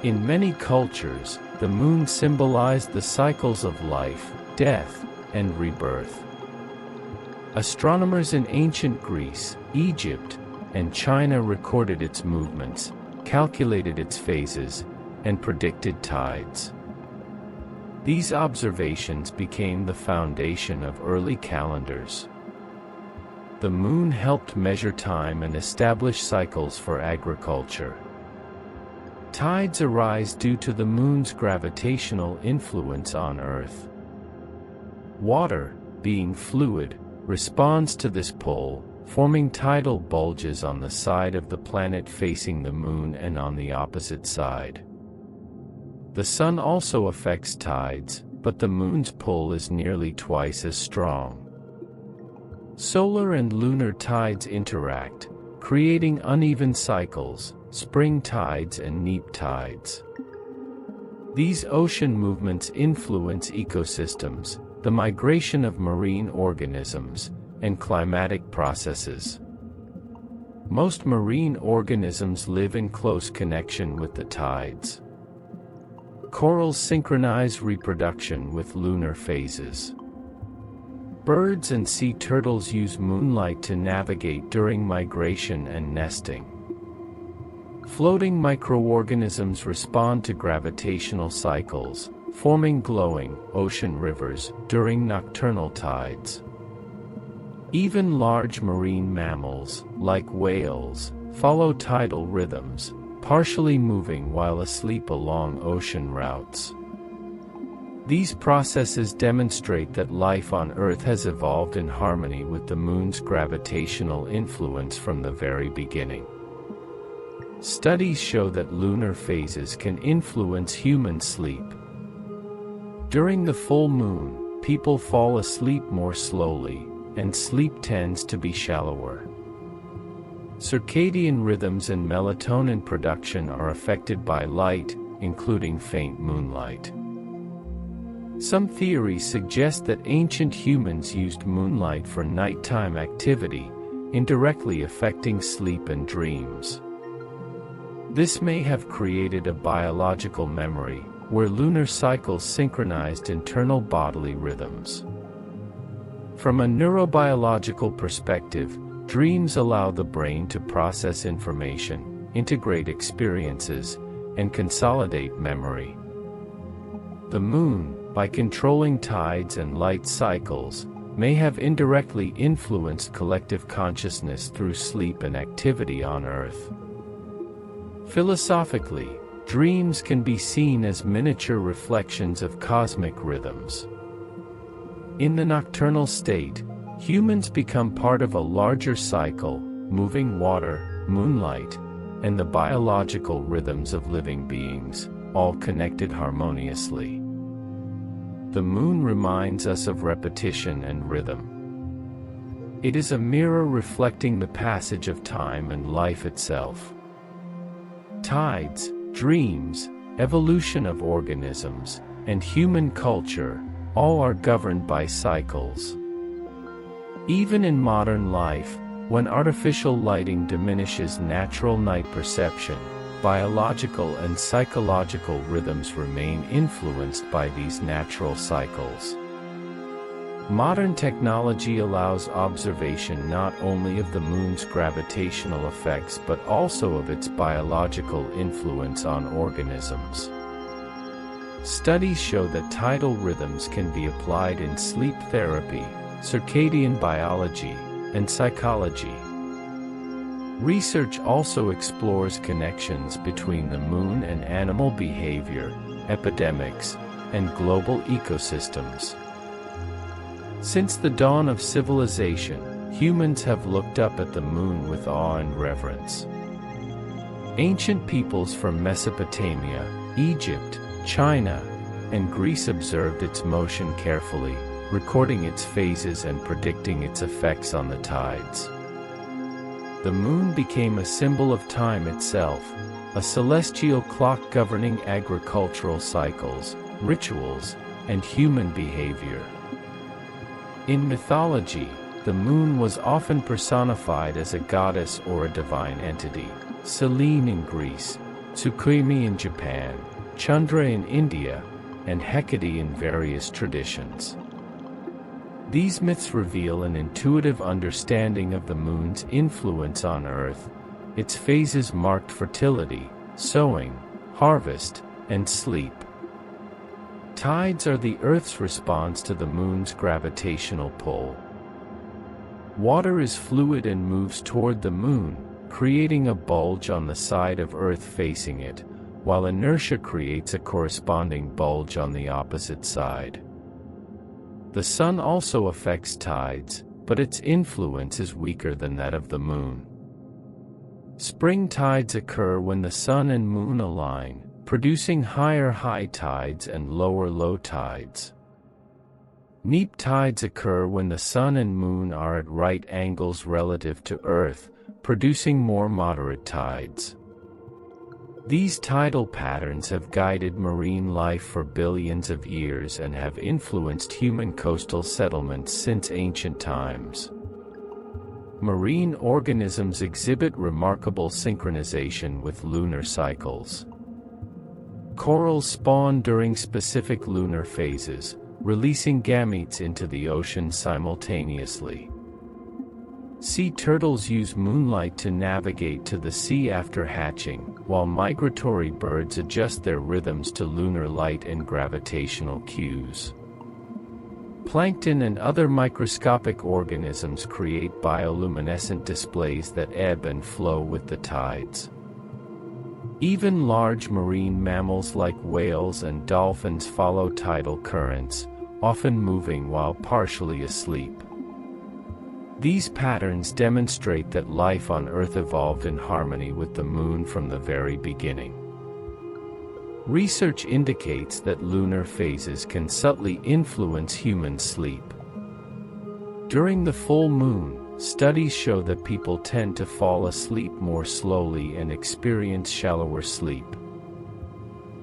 In many cultures, the moon symbolized the cycles of life, death, and rebirth. Astronomers in ancient Greece, Egypt, and China recorded its movements, calculated its phases, and predicted tides. These observations became the foundation of early calendars. The moon helped measure time and establish cycles for agriculture. Tides arise due to the moon's gravitational influence on Earth. Water, being fluid, responds to this pull, forming tidal bulges on the side of the planet facing the moon and on the opposite side. The sun also affects tides, but the moon's pull is nearly twice as strong. Solar and lunar tides interact, creating uneven cycles, spring tides and neap tides. These ocean movements influence ecosystems, the migration of marine organisms, and climatic processes. Most marine organisms live in close connection with the tides. Corals synchronize reproduction with lunar phases. Birds and sea turtles use moonlight to navigate during migration and nesting. Floating microorganisms respond to gravitational cycles, forming glowing ocean rivers during nocturnal tides. Even large marine mammals, like whales, follow tidal rhythms, partially moving while asleep along ocean routes. These processes demonstrate that life on Earth has evolved in harmony with the Moon's gravitational influence from the very beginning. Studies show that lunar phases can influence human sleep. During the full moon, people fall asleep more slowly, and sleep tends to be shallower. Circadian rhythms and melatonin production are affected by light, including faint moonlight. Some theories suggest that ancient humans used moonlight for nighttime activity, indirectly affecting sleep and dreams. This may have created a biological memory, where lunar cycles synchronized internal bodily rhythms. From a neurobiological perspective, dreams allow the brain to process information, integrate experiences, and consolidate memory. The moon, by controlling tides and light cycles, may have indirectly influenced collective consciousness through sleep and activity on Earth. Philosophically, dreams can be seen as miniature reflections of cosmic rhythms. In the nocturnal state, humans become part of a larger cycle, moving water, moonlight, and the biological rhythms of living beings, all connected harmoniously. The moon reminds us of repetition and rhythm. It is a mirror reflecting the passage of time and life itself. Tides, dreams, evolution of organisms, and human culture, all are governed by cycles. Even in modern life, when artificial lighting diminishes natural night perception, biological and psychological rhythms remain influenced by these natural cycles. Modern technology allows observation not only of the moon's gravitational effects but also of its biological influence on organisms. Studies show that tidal rhythms can be applied in sleep therapy, circadian biology, and psychology. Research also explores connections between the moon and animal behavior, epidemics, and global ecosystems. Since the dawn of civilization, humans have looked up at the moon with awe and reverence. Ancient peoples from Mesopotamia, Egypt, China, and Greece observed its motion carefully, recording its phases and predicting its effects on the tides. The moon became a symbol of time itself, a celestial clock governing agricultural cycles, rituals, and human behavior. In mythology, the moon was often personified as a goddess or a divine entity: Selene in Greece, Tsukimi in Japan, Chandra in India, and Hecate in various traditions. These myths reveal an intuitive understanding of the moon's influence on Earth, its phases marked fertility, sowing, harvest, and sleep. Tides are the Earth's response to the moon's gravitational pull. Water is fluid and moves toward the moon, creating a bulge on the side of Earth facing it, while inertia creates a corresponding bulge on the opposite side. The sun also affects tides, but its influence is weaker than that of the moon. Spring tides occur when the sun and moon align, producing higher high tides and lower low tides. Neap tides occur when the sun and moon are at right angles relative to Earth, producing more moderate tides. These tidal patterns have guided marine life for billions of years and have influenced human coastal settlements since ancient times. Marine organisms exhibit remarkable synchronization with lunar cycles. Corals spawn during specific lunar phases, releasing gametes into the ocean simultaneously. Sea turtles use moonlight to navigate to the sea after hatching, while migratory birds adjust their rhythms to lunar light and gravitational cues. Plankton and other microscopic organisms create bioluminescent displays that ebb and flow with the tides. Even large marine mammals like whales and dolphins follow tidal currents, often moving while partially asleep. These patterns demonstrate that life on Earth evolved in harmony with the Moon from the very beginning. Research indicates that lunar phases can subtly influence human sleep. During the full moon, studies show that people tend to fall asleep more slowly and experience shallower sleep.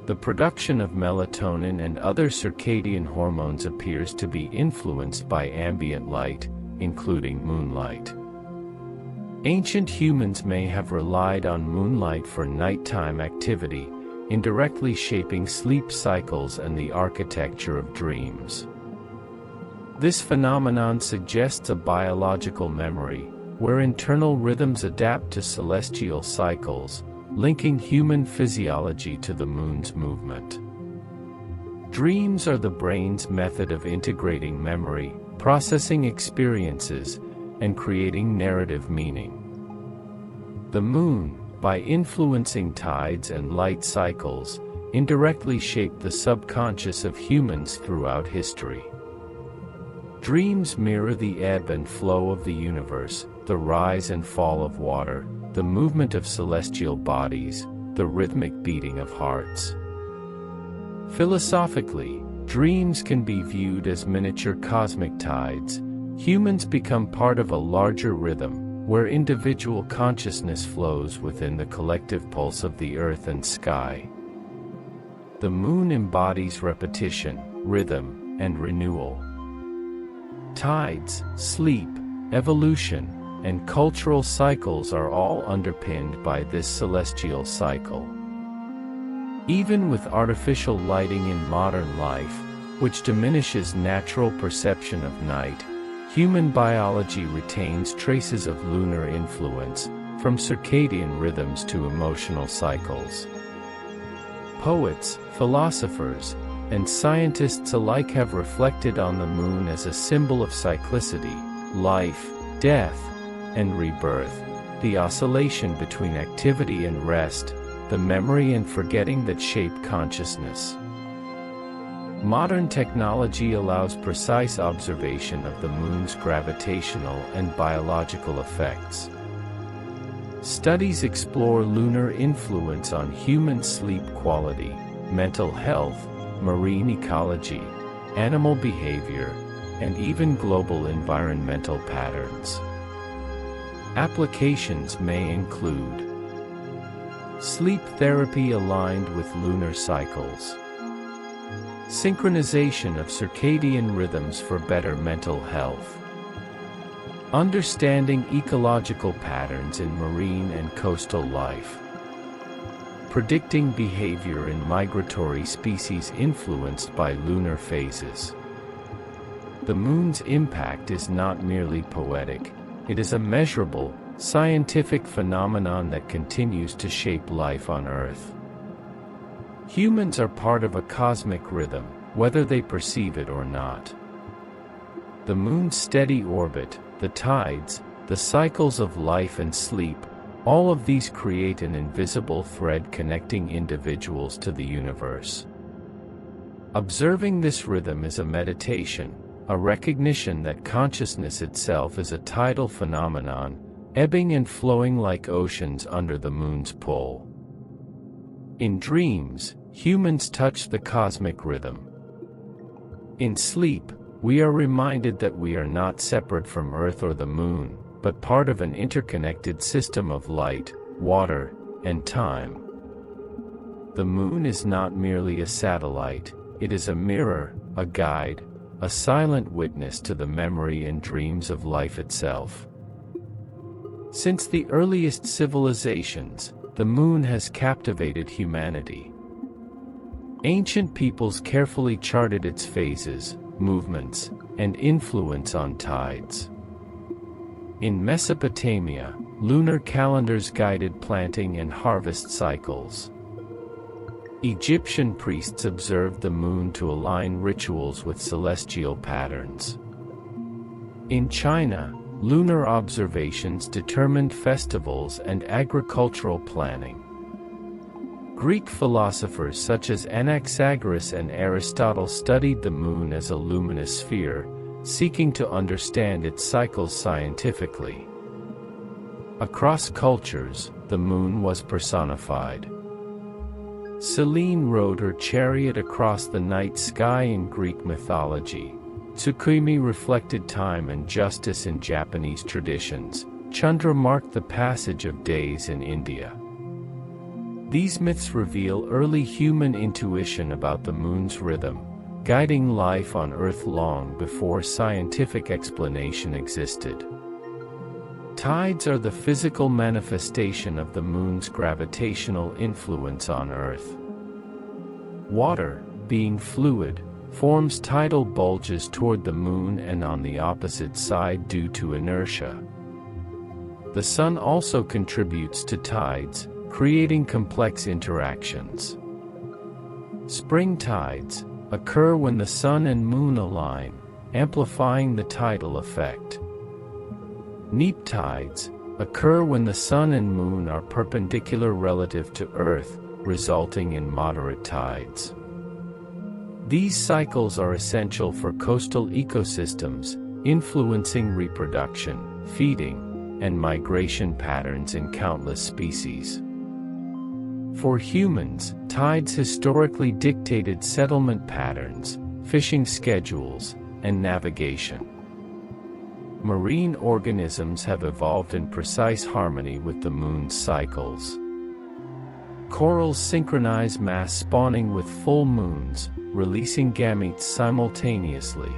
The production of melatonin and other circadian hormones appears to be influenced by ambient light, including moonlight. Ancient humans may have relied on moonlight for nighttime activity, indirectly shaping sleep cycles and the architecture of dreams. This phenomenon suggests a biological memory, where internal rhythms adapt to celestial cycles, linking human physiology to the moon's movement. Dreams are the brain's method of integrating memory, processing experiences, and creating narrative meaning. The moon, by influencing tides and light cycles, indirectly shaped the subconscious of humans throughout history. Dreams mirror the ebb and flow of the universe, the rise and fall of water, the movement of celestial bodies, the rhythmic beating of hearts. Philosophically, dreams can be viewed as miniature cosmic tides. Humans become part of a larger rhythm, where individual consciousness flows within the collective pulse of the earth and sky. The moon embodies repetition, rhythm, and renewal. Tides, sleep, evolution, and cultural cycles are all underpinned by this celestial cycle. Even with artificial lighting in modern life, which diminishes natural perception of night, human biology retains traces of lunar influence, from circadian rhythms to emotional cycles. Poets, philosophers, and scientists alike have reflected on the moon as a symbol of cyclicity, life, death, and rebirth, the oscillation between activity and rest, the memory and forgetting that shape consciousness. Modern technology allows precise observation of the moon's gravitational and biological effects. Studies explore lunar influence on human sleep quality, mental health, marine ecology, animal behavior, and even global environmental patterns. Applications may include sleep therapy aligned with lunar cycles, synchronization of circadian rhythms for better mental health, understanding ecological patterns in marine and coastal life, predicting behavior in migratory species influenced by lunar phases. The moon's impact is not merely poetic, it is a measurable, scientific phenomenon that continues to shape life on Earth. Humans are part of a cosmic rhythm, whether they perceive it or not. The moon's steady orbit, the tides, the cycles of life and sleep, all of these create an invisible thread connecting individuals to the universe. Observing this rhythm is a meditation, a recognition that consciousness itself is a tidal phenomenon, ebbing and flowing like oceans under the moon's pull. In dreams, humans touch the cosmic rhythm. In sleep, we are reminded that we are not separate from Earth or the moon, but part of an interconnected system of light, water, and time. the moon is not merely a satellite, it is a mirror, a guide, a silent witness to the memory and dreams of life itself. Since the earliest civilizations, the moon has captivated humanity. Ancient peoples carefully charted its phases, movements, and influence on tides. In Mesopotamia, lunar calendars guided planting and harvest cycles. Egyptian priests observed the moon to align rituals with celestial patterns. In China, lunar observations determined festivals and agricultural planning. Greek philosophers such as Anaxagoras and Aristotle studied the moon as a luminous sphere, seeking to understand its cycles scientifically. Across cultures, the moon was personified. Serene rode her chariot across the night sky in Greek mythology. Tsukimi reflected time and justice in Japanese traditions. Chandra marked the passage of days in India. These myths reveal early human intuition about the moon's rhythm, guiding life on Earth long before scientific explanation existed. Tides are the physical manifestation of the moon's gravitational influence on Earth. Water, being fluid, forms tidal bulges toward the moon and on the opposite side due to inertia. The sun also contributes to tides, creating complex interactions. Spring tides occur when the sun and moon align, amplifying the tidal effect. Neap tides occur when the sun and moon are perpendicular relative to Earth, resulting in moderate tides. These cycles are essential for coastal ecosystems, influencing reproduction, feeding, and migration patterns in countless species. For humans, tides historically dictated settlement patterns, fishing schedules, and navigation. Marine organisms have evolved in precise harmony with the moon's cycles. Corals synchronize mass spawning with full moons, releasing gametes simultaneously.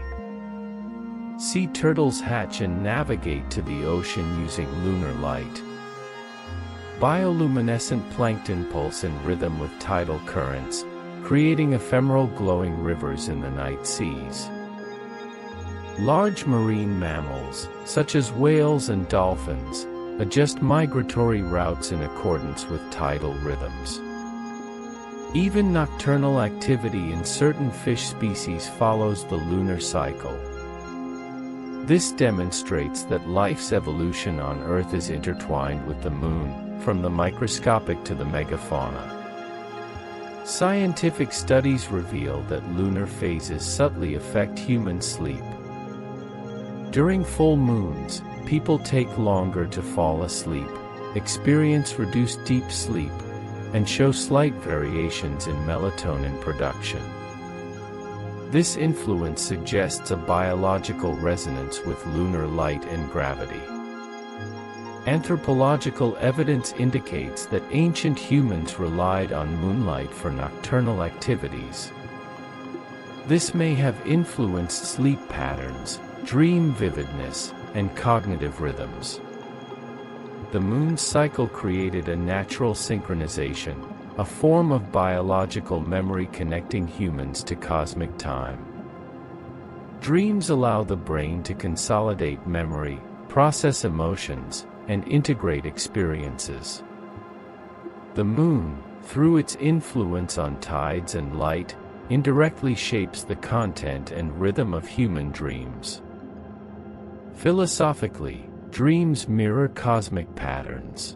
Sea turtles hatch and navigate to the ocean using lunar light. Bioluminescent plankton pulse in rhythm with tidal currents, creating ephemeral glowing rivers in the night seas. Large marine mammals, such as whales and dolphins, adjust migratory routes in accordance with tidal rhythms. Even nocturnal activity in certain fish species follows the lunar cycle. This demonstrates that life's evolution on Earth is intertwined with the moon, from the microscopic to the megafauna. Scientific studies reveal that lunar phases subtly affect human sleep. During full moons, people take longer to fall asleep, experience reduced deep sleep, and show slight variations in melatonin production. This influence suggests a biological resonance with lunar light and gravity. Anthropological evidence indicates that ancient humans relied on moonlight for nocturnal activities. This may have influenced sleep patterns, dream vividness, and cognitive rhythms. The moon's cycle created a natural synchronization, a form of biological memory connecting humans to cosmic time. Dreams allow the brain to consolidate memory, process emotions, and integrate experiences. The moon, through its influence on tides and light, indirectly shapes the content and rhythm of human dreams. Philosophically, dreams mirror cosmic patterns.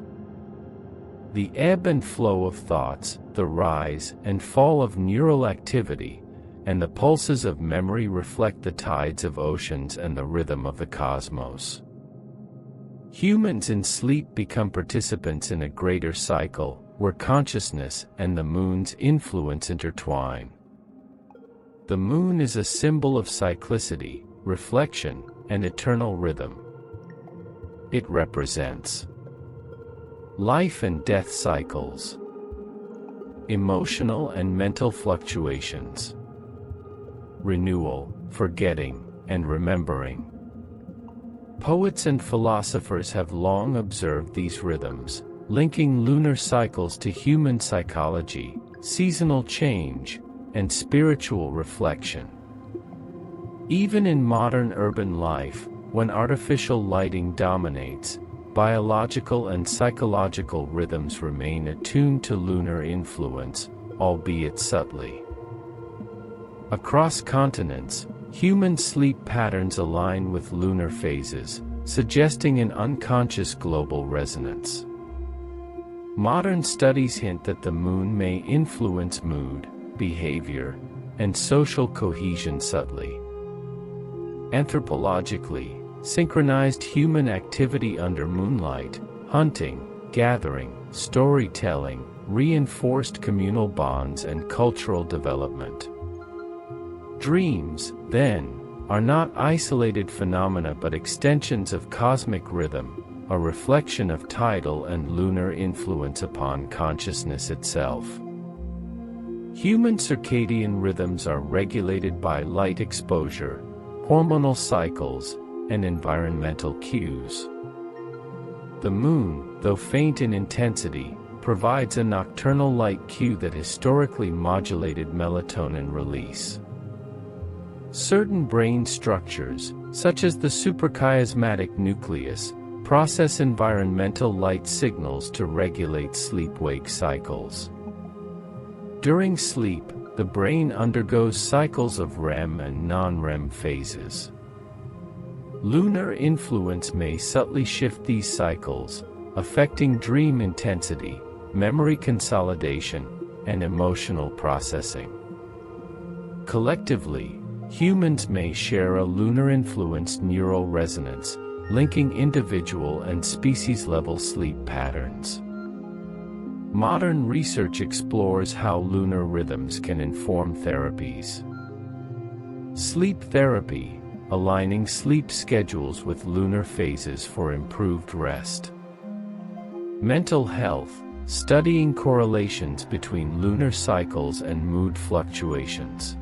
The ebb and flow of thoughts, the rise and fall of neural activity, and the pulses of memory reflect the tides of oceans and the rhythm of the cosmos. Humans in sleep become participants in a greater cycle, where consciousness and the moon's influence intertwine. The moon is a symbol of cyclicity, reflection, and eternal rhythm. It represents life and death cycles, emotional and mental fluctuations, renewal, forgetting, and remembering. Poets and philosophers have long observed these rhythms, linking lunar cycles to human psychology, seasonal change, and spiritual reflection. Even in modern urban life, when artificial lighting dominates, biological and psychological rhythms remain attuned to lunar influence, albeit subtly. Across continents, human sleep patterns align with lunar phases, suggesting an unconscious global resonance. Modern studies hint that the moon may influence mood, behavior, and social cohesion subtly. Anthropologically, synchronized human activity under moonlight, hunting, gathering, storytelling, reinforced communal bonds and cultural development. Dreams, then, are not isolated phenomena but extensions of cosmic rhythm, a reflection of tidal and lunar influence upon consciousness itself. Human circadian rhythms are regulated by light exposure, hormonal cycles, and environmental cues. The moon, though faint in intensity, provides a nocturnal light cue that historically modulated melatonin release. Certain brain structures, such as the suprachiasmatic nucleus, process environmental light signals to regulate sleep-wake cycles. During sleep, the brain undergoes cycles of REM and non-REM phases. Lunar influence may subtly shift these cycles, affecting dream intensity, memory consolidation, and emotional processing. Collectively, humans may share a lunar-influenced neural resonance, linking individual and species-level sleep patterns. Modern research explores how lunar rhythms can inform therapies. Sleep therapy, aligning sleep schedules with lunar phases for improved rest. Mental health, studying correlations between lunar cycles and mood fluctuations.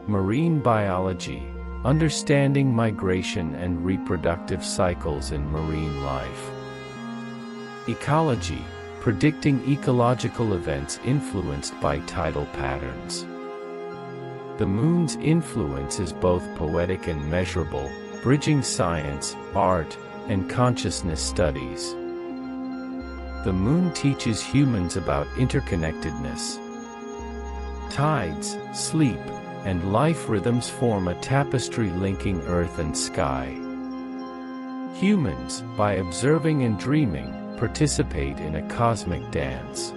Marine biology, understanding migration and reproductive cycles in marine life. Ecology, predicting ecological events influenced by tidal patterns. The moon's influence is both poetic and measurable, bridging science, art, and consciousness studies. The moon teaches humans about interconnectedness. Tides, sleep, and life rhythms form a tapestry linking earth and sky. Humans, by observing and dreaming, participate in a cosmic dance.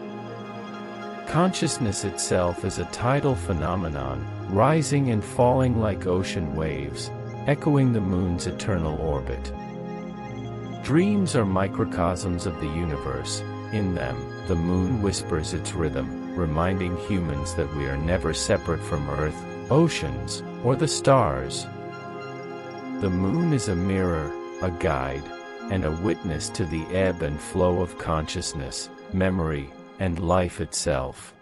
Consciousness itself is a tidal phenomenon, rising and falling like ocean waves, echoing the moon's eternal orbit. Dreams are microcosms of the universe. In them, the moon whispers its rhythm, reminding humans that we are never separate from Earth, oceans, or the stars. The moon is a mirror, a guide, and a witness to the ebb and flow of consciousness, memory, and life itself.